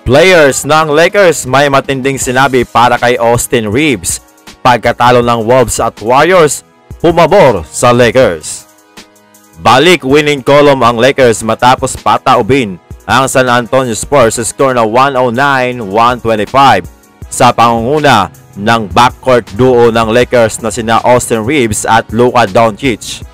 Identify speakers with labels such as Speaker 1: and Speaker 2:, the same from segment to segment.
Speaker 1: Players ng Lakers may matinding sinabi para kay Austin Reeves. Pagkatalo ng Wolves at Warriors, pumabor sa Lakers. Balik winning column ang Lakers matapos pataubin ang San Antonio Spurs sa score na 109-125 sa pangunguna ng backcourt duo ng Lakers na sina Austin Reeves at Luka Doncic.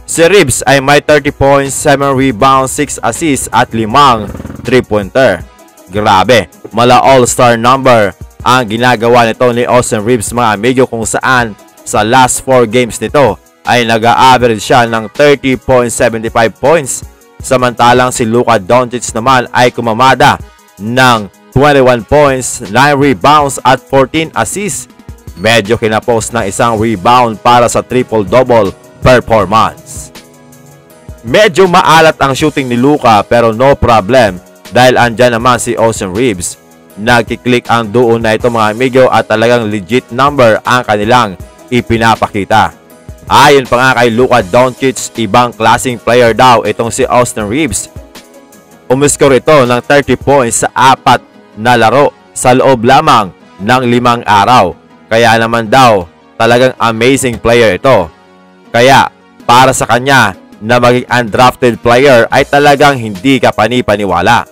Speaker 1: Si Reeves ay may 30 points, 7 rebounds, 6 assists at 5 3-pointer. Grabe, mala all-star number ang ginagawa nito ni Austin Reeves mga amigo, kung saan sa last 4 games nito ay nag-a-average siya ng 30.75 points. Samantalang si Luka Doncic naman ay kumamada ng 21 points, 9 rebounds at 14 assists. Medyo kinapos ng isang rebound para sa triple-double performance. Medyo maalat ang shooting ni Luka pero no problem dahil andyan naman si Austin Reeves. Nagkiklik ang duo na ito mga amigo at talagang legit number ang kanilang ipinapakita. Ayon pa nga kay Luka Doncic, ibang klaseng player daw itong si Austin Reeves. Umiskor ito ng 30 points sa 4 na laro sa loob lamang ng 5 araw. Kaya naman daw talagang amazing player ito. Kaya para sa kanya na maging undrafted player ay talagang hindi ka panipaniwala.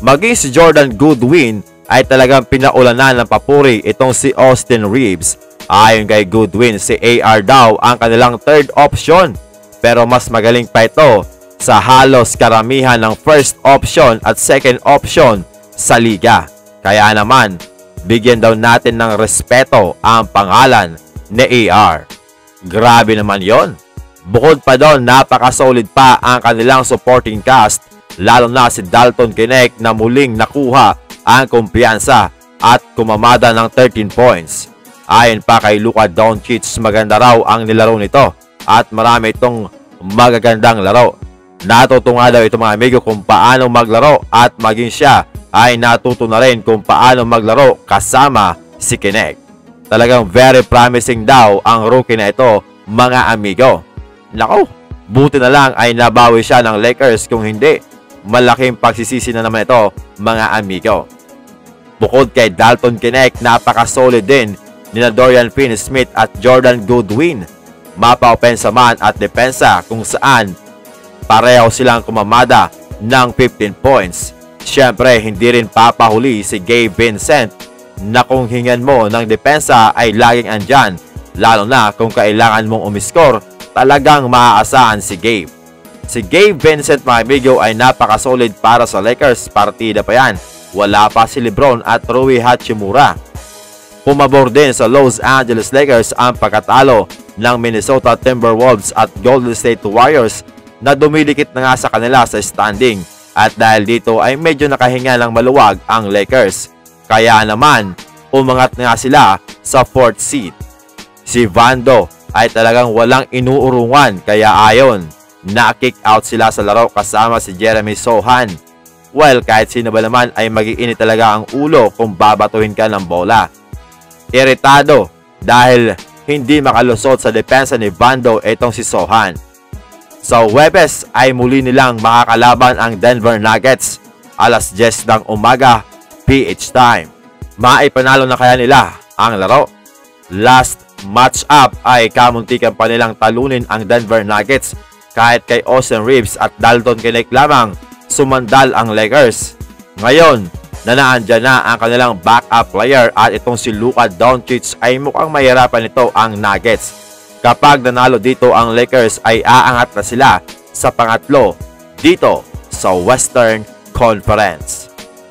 Speaker 1: Maging si Jordan Goodwin ay talagang pinaulanan ng papuri itong si Austin Reeves. Ayon kay Goodwin, si AR daw ang kanilang third option pero mas magaling pa ito sa halos karamihan ng first option at second option sa liga. Kaya naman, bigyan daw natin ng respeto ang pangalan ni AR. Grabe naman yon. Bukod pa doon, napaka-solid pa ang kanilang supporting cast, lalo na si Dalton Knecht na muling nakuha ang kumpiyansa at kumamada ng 13 points. Ayon pa kay Luka Doncic, maganda raw ang nilaro nito at marami itong magagandang laro. Natuto nga daw ito mga amigo kung paano maglaro at maging siya ay natuto na rin kung paano maglaro kasama si Knecht. Talagang very promising daw ang rookie na ito mga amigo. Nako, buti na lang ay nabawi siya ng Lakers, kung hindi, malaking pagsisisi na naman ito mga amigo. Bukod kay Dalton Knecht, napaka-solid din ni Dorian Finney-Smith at Jordan Goodwin. Mapa-opensa man at depensa kung saan pareho silang kumamada ng 15 points. Siyempre, hindi rin papahuli si Gabe Vincent na kung hingan mo ng depensa ay laging andyan, lalo na kung kailangan mong umiskor, talagang maaasahan si Gabe. Si Gabe Vincent mga amigo ay napaka-solid para sa Lakers. Partida pa yan, wala pa si LeBron at Rui Hachimura. Pumabor din sa Los Angeles Lakers ang pagkatalo ng Minnesota Timberwolves at Golden State Warriors na dumidikit na nga sa kanila sa standing, at dahil dito ay medyo nakahinga ng maluwag ang Lakers. Kaya naman, umangat na nga sila sa 4th seed. Si Vando ay talagang walang inuurungan, kaya ayon, na-kick out sila sa laro kasama si Jeremy Sohan. Well, kahit sino ba naman ay mag-iinit talaga ang ulo kung babatuhin ka ng bola. Iritado dahil hindi makalusot sa depensa ni Vando itong si Sohan. Sa Huwebes ay muli nilang makakalaban ang Denver Nuggets, alas 10 ng umaga PH time. Maipanalo na kaya nila ang laro? Last match-up ay kamuntikan pa nilang talunin ang Denver Nuggets kahit kay Austin Reeves at Dalton Knecht lamang sumandal ang Lakers. Ngayon, nanaandyan na ang kanilang backup player at itong si Luka Doncic ay mukhang mahirapan ito ang Nuggets. Kapag nanalo dito ang Lakers ay aangat na sila sa pangatlo dito sa Western Conference.